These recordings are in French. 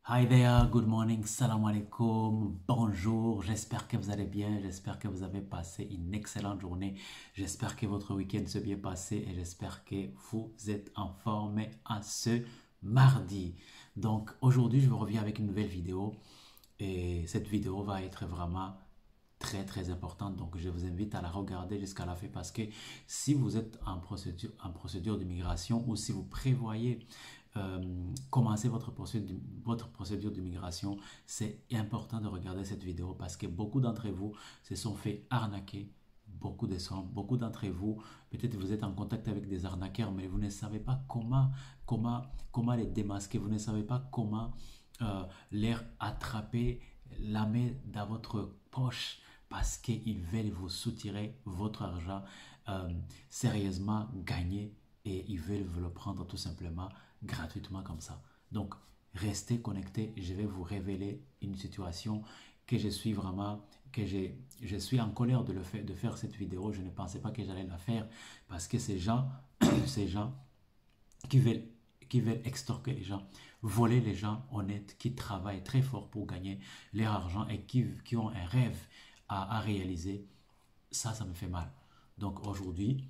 Hi there, good morning, salam alaikum, bonjour, j'espère que vous allez bien, j'espère que vous avez passé une excellente journée, j'espère que votre week-end s'est bien passé et j'espère que vous êtes en forme à ce mardi. Donc aujourd'hui je vous reviens avec une nouvelle vidéo et cette vidéo va être vraiment très importante, donc je vous invite à la regarder jusqu'à la fin parce que si vous êtes en procédure d'immigration ou si vous prévoyez commencer votre procédure d'immigration, c'est important de regarder cette vidéo parce que beaucoup d'entre vous se sont fait arnaquer beaucoup d'entre vous, peut-être vous êtes en contact avec des arnaqueurs, mais vous ne savez pas comment les démasquer, vous ne savez pas comment les attraper, la main dans votre poche parce qu'ils veulent vous soutirer votre argent euh, sérieusement gagné et ils veulent vous le prendre tout simplement gratuitement comme ça. Donc, restez connectés. Je vais vous révéler une situation que je suis vraiment, je suis en colère de faire cette vidéo. Je ne pensais pas que j'allais la faire parce que ces gens, ces gens qui veulent, qui veulent extorquer les gens, voler les gens honnêtes qui travaillent très fort pour gagner leur argent et qui ont un rêve à réaliser, ça me fait mal. Donc aujourd'hui,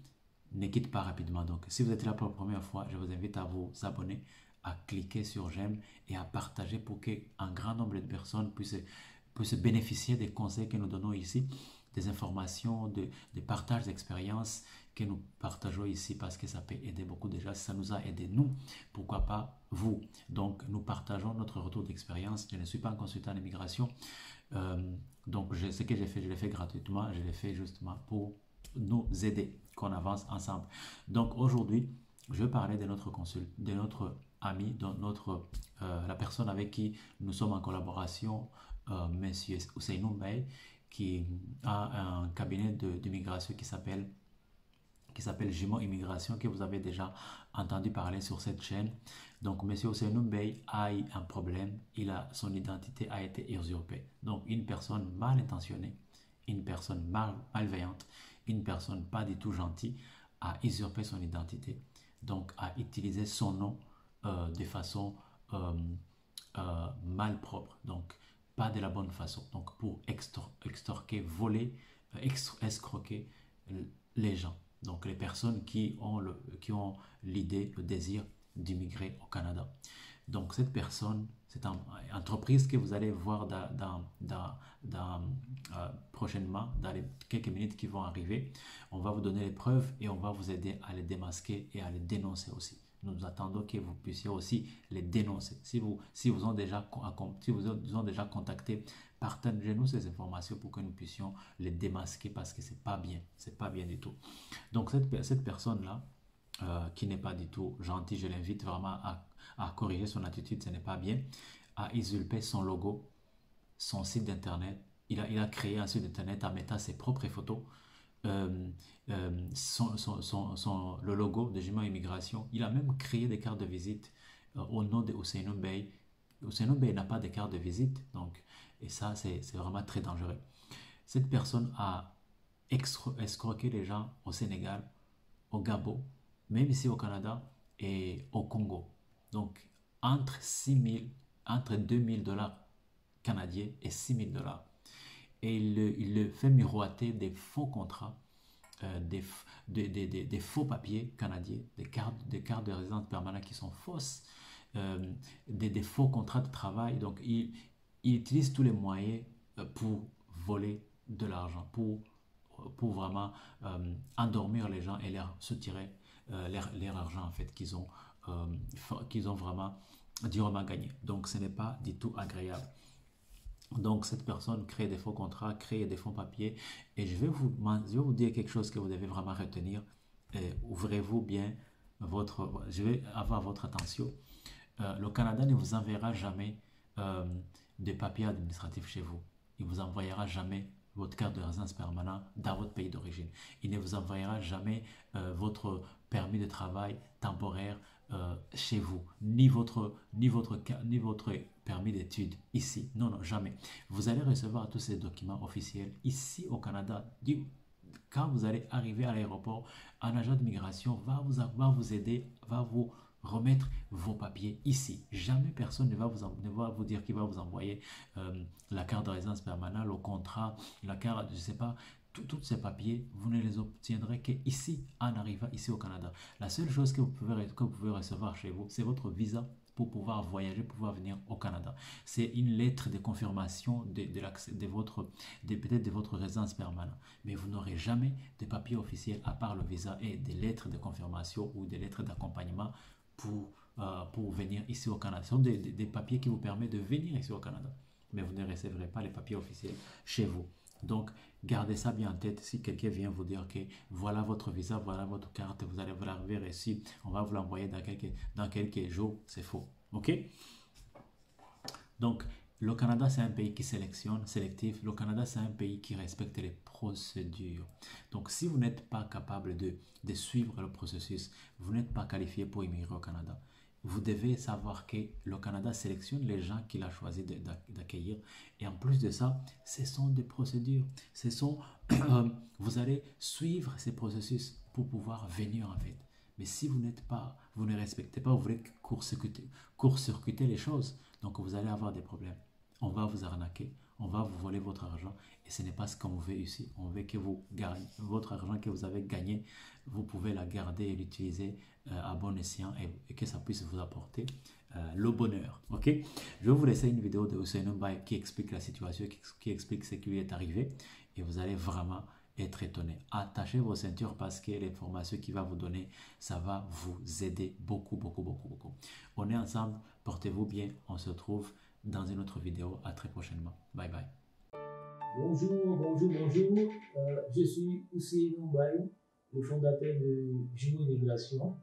ne quitte pas rapidement. Donc si vous êtes là pour la première fois, je vous invite à vous abonner, à cliquer sur j'aime et à partager pour qu'un grand nombre de personnes puissent bénéficier des conseils que nous donnons ici, des informations, des partages d'expériences que nous partageons ici parce que ça peut aider beaucoup déjà. Si ça nous a aidé nous, pourquoi pas vous? Donc nous partageons notre retour d'expérience. Je ne suis pas un consultant en immigration. Donc ce que j'ai fait, je l'ai fait gratuitement. Je l'ai fait justement pour nous aider, qu'on avance ensemble. Donc aujourd'hui, je vais parler de notre ami, la personne avec qui nous sommes en collaboration, Monsieur Ousseinou Mbaye, qui a un cabinet d'immigration qui s'appelle Jumeau Immigration, que vous avez déjà entendu parler sur cette chaîne. Donc, Monsieur Ousseinou Mbaye a eu un problème, son identité a été usurpée. Donc, une personne mal intentionnée, une personne malveillante, une personne pas du tout gentille a usurpé son identité. Donc, a utilisé son nom de façon euh, malpropre. Donc, pas de la bonne façon. Donc, pour extorquer, voler, escroquer les gens. Donc, les personnes qui ont l'idée, le désir d'immigrer au Canada. Donc, cette personne, cette entreprise que vous allez voir prochainement, dans les quelques minutes qui vont arriver, on va vous donner les preuves et on va vous aider à les démasquer et à les dénoncer aussi. Nous attendons que vous puissiez aussi les dénoncer. Si vous ont déjà contacté, partagez-nous ces informations pour que nous puissions les démasquer parce que c'est pas bien du tout. Donc cette personne-là, qui n'est pas du tout gentille, je l'invite vraiment à corriger son attitude, ce n'est pas bien, a usurpé son logo, son site d'internet. Il a créé un site internet en mettant ses propres photos, euh, le logo de Jumeau Immigration. Il a même créé des cartes de visite au nom de Ousseinou Mbaye. Ousseinou Mbaye n'a pas de carte de visite, donc, et ça, c'est vraiment très dangereux. Cette personne a escroqué les gens au Sénégal, au Gabon, même ici au Canada et au Congo. Donc, entre 6 000, entre 2 000 $ canadiens et 6 000 $. Et il le fait miroiter des faux contrats, des faux papiers canadiens, des cartes de résidence permanente qui sont fausses, des faux contrats de travail. Donc, il utilise tous les moyens pour voler de l'argent, pour vraiment endormir les gens et leur soutirer leur argent en fait qu'ils ont vraiment durement gagné. Donc ce n'est pas du tout agréable. Donc cette personne crée des faux contrats, crée des faux papiers et je vais vous dire quelque chose que vous devez vraiment retenir. Ouvrez-vous bien je vais avoir votre attention. Le Canada ne vous enverra jamais euh, des papiers administratifs chez vous. Il ne vous envoyera jamais votre carte de résidence permanente dans votre pays d'origine. Il ne vous envoyera jamais votre permis de travail temporaire chez vous, ni votre permis d'études ici. Non, non, jamais. Vous allez recevoir tous ces documents officiels ici au Canada. Quand vous allez arriver à l'aéroport, un agent d'immigration va vous aider, va vous remettre vos papiers ici. Jamais personne ne va vous dire qu'il va vous envoyer la carte de résidence permanente, le contrat, la carte, je ne sais pas, tous ces papiers, vous ne les obtiendrez qu'ici, en arrivant ici au Canada. La seule chose que vous pouvez recevoir chez vous, c'est votre visa pour pouvoir voyager, pouvoir venir au Canada. C'est une lettre de confirmation peut-être de votre résidence permanente. Mais vous n'aurez jamais de papiers officiels à part le visa et des lettres de confirmation ou des lettres d'accompagnement pour venir ici au Canada. Ce sont des papiers qui vous permettent de venir ici au Canada. Mais vous ne recevrez pas les papiers officiels chez vous. Donc, gardez ça bien en tête. Si quelqu'un vient vous dire que voilà votre visa, voilà votre carte, vous allez vous l'arriver ici, on va vous l'envoyer dans quelques jours, c'est faux. OK? Donc, le Canada, c'est un pays qui sélectif. Le Canada, c'est un pays qui respecte les procédures. Donc, si vous n'êtes pas capable de suivre le processus, vous n'êtes pas qualifié pour immigrer au Canada. Vous devez savoir que le Canada sélectionne les gens qu'il a choisi d'accueillir. Et en plus de ça, ce sont des procédures. Vous allez suivre ces processus pour pouvoir venir en fait. Mais si vous ne respectez pas, vous voulez court-circuiter les choses, donc vous allez avoir des problèmes. On va vous arnaquer, on va vous voler votre argent et ce n'est pas ce qu'on veut ici. On veut que vous gagnez votre argent que vous avez gagné, vous pouvez la garder et l'utiliser à bon escient et que ça puisse vous apporter le bonheur. Ok? Je vais vous laisser une vidéo de Ousseynou Mbaye qui explique la situation, qui explique ce qui lui est arrivé et vous allez vraiment être étonné. Attachez vos ceintures parce que l'information qu'il va vous donner, ça va vous aider beaucoup, beaucoup, beaucoup, beaucoup. On est ensemble, portez-vous bien, on se retrouve dans une autre vidéo. À très prochainement. Bye bye. Bonjour, bonjour, bonjour. Je suis Ousseynou Mbaye, le fondateur de Jumeaux Immigration.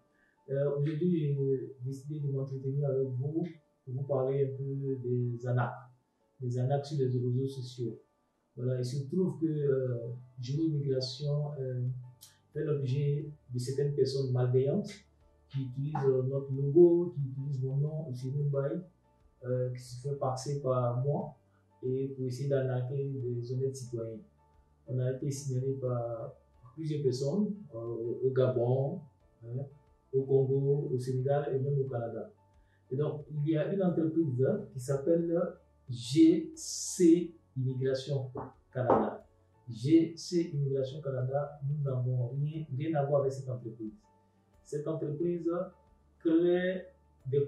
Aujourd'hui, j'ai décidé de m'entretenir avec vous pour vous parler un peu des arnaques sur les réseaux sociaux. Voilà, il se trouve que Jumeaux Immigration fait l'objet de certaines personnes malveillantes qui utilisent notre logo, qui utilisent mon nom, Ousseynou Mbaye, qui se fait passer par moi et pour essayer d'arnaquer des honnêtes citoyens. On a été signalé par plusieurs personnes au Gabon, au Congo, au Sénégal et même au Canada. Et donc, il y a une entreprise qui s'appelle GC Immigration Canada. GC Immigration Canada, nous n'avons rien à voir avec cette entreprise. Cette entreprise crée des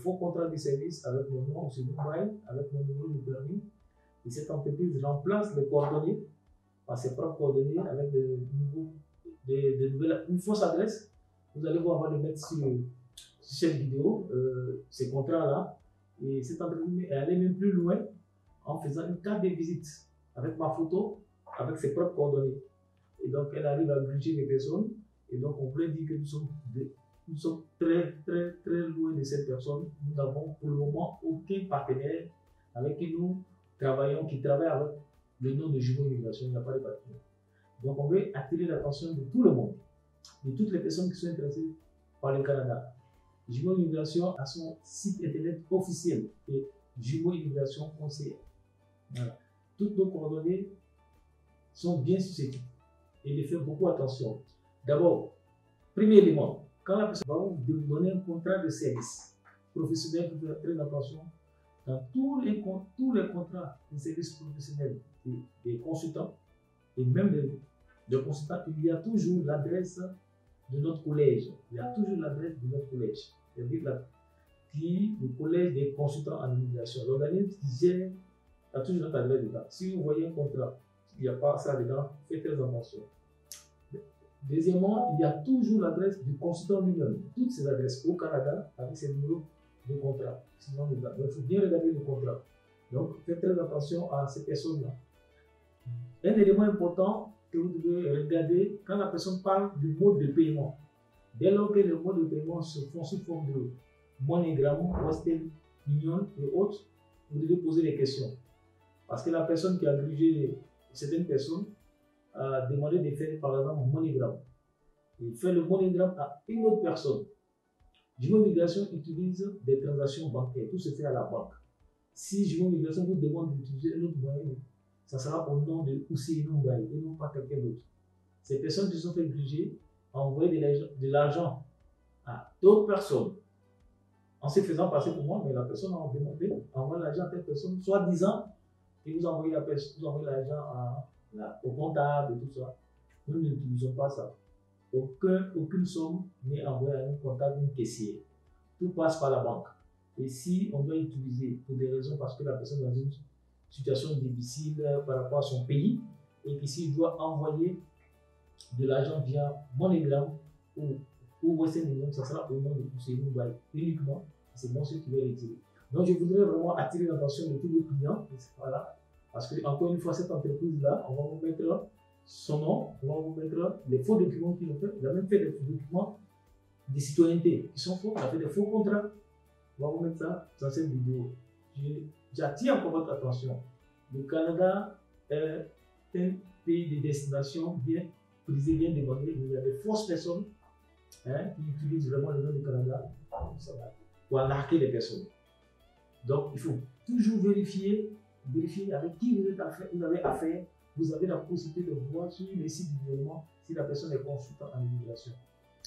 faux contrats de service avec mon nom, M. Mbaye, avec mon numéro de permis. Et cette entreprise remplace les coordonnées par ses propres coordonnées avec une fausse adresse. Vous allez voir, on va le mettre sur cette vidéo, ces contrats-là. Et cette entreprise est allée même plus loin en faisant une carte de visite avec ma photo, avec ses propres coordonnées. Et donc, elle arrive à gruger les personnes. Et donc, on peut dire que nous sommes très, très, très loin de cette personne. Nous n'avons pour le moment aucun partenaire avec qui nous travaillons, qui travaille avec le nom de Jumeaux Immigration. Il n'y a pas de partenaire. Donc, on veut attirer l'attention de tout le monde, de toutes les personnes qui sont intéressées par le Canada. Jumeaux Immigration a son site internet officiel et Jumeaux Immigration conseiller. Voilà. Toutes nos coordonnées sont bien sur ce site et il fait beaucoup attention. D'abord, premier élément, quand la personne va vous donner un contrat de service professionnel, vous faites très attention. Dans tous les contrats de service professionnel des consultants et même des consultants, il y a toujours l'adresse de notre collège. Il y a toujours l'adresse de notre collège. C'est-à-dire le collège des consultants en immigration. L'organisme qui gère a toujours notre adresse dedans. Si vous voyez un contrat, il n'y a pas ça dedans, faites très attention. Deuxièmement, il y a toujours l'adresse du consultant lui-même. Toutes ces adresses au Canada avec ses numéros de contrat. Sinon, il faut bien regarder le contrat. Donc, faites très attention à ces personnes-là. Un élément important que vous devez regarder quand la personne parle du mode de paiement. Dès lors que le mode de paiement se font sous forme de MoneyGram, Western Union et autres, vous devez poser des questions. Parce que la personne qui a grugé certaines personnes a demandé de faire par exemple MoneyGram. Il fait le MoneyGram à une autre personne. Jumeaux Immigration utilise des transactions bancaires, tout se fait à la banque. Si Jumeaux Immigration vous demande d'utiliser un autre moyen, ça sera au nom de Ousseynou Mbaye et non pas quelqu'un d'autre. Ces personnes qui se sont fait gruger ont envoyé de l'argent à d'autres personnes en se faisant passer pour moi, mais la personne a demandé, envoie l'argent à telle personne, soit disant, et vous envoyez l'argent au comptable et tout ça. Nous n'utilisons pas ça. Aucune somme n'est envoyée à un comptable ou un caissier. Tout passe par la banque. Et si on doit utiliser pour des raisons parce que la personne est dans une situation difficile par rapport à son pays, et qu'ici il doit envoyer de l'argent via MoneyGram ou Western Union, ça sera au nom de Poussé Moubaï uniquement. C'est bon ce qui va retirer. Donc je voudrais vraiment attirer l'attention de tous nos clients. Voilà. Parce que, encore une fois, cette entreprise-là, on va vous mettre son nom, on va vous mettre les faux documents qu'il a fait. Il a même fait des faux documents de citoyenneté qui sont faux. Il a fait des faux contrats. On va vous mettre ça dans cette vidéo. J'attire encore votre attention. Le Canada est un pays de destination bien prisé, bien demandé. Il y a des fausses personnes qui utilisent vraiment le nom du Canada pour arnaquer les personnes. Donc, il faut toujours vérifier avec qui vous avez affaire. Vous avez la possibilité de voir sur les sites du gouvernement si la personne est consultante en immigration.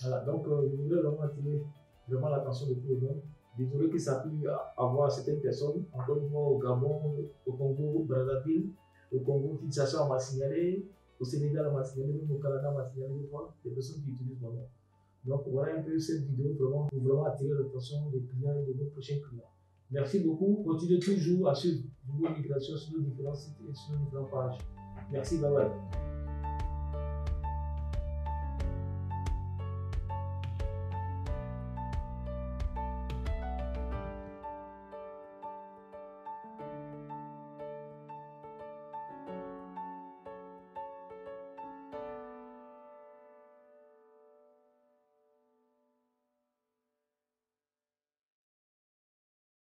Voilà, donc je voudrais vraiment attirer l'attention de tout le monde. Désolé que ça a pu avoir certaines personnes, encore une fois au Gabon, au Congo, Brazzaville, au Congo, Kinshasa, on m'a signalé, au Sénégal, on m'a signalé, même au Canada, on m'a signalé des fois, des personnes qui utilisent mon nom. Donc voilà un peu cette vidéo vraiment, pour vraiment attirer l'attention des clients et de nos prochains clients. Merci beaucoup. Continuez toujours à suivre vos migrations sur nos différents sites et sur nos différentes pages. Merci, bye bye.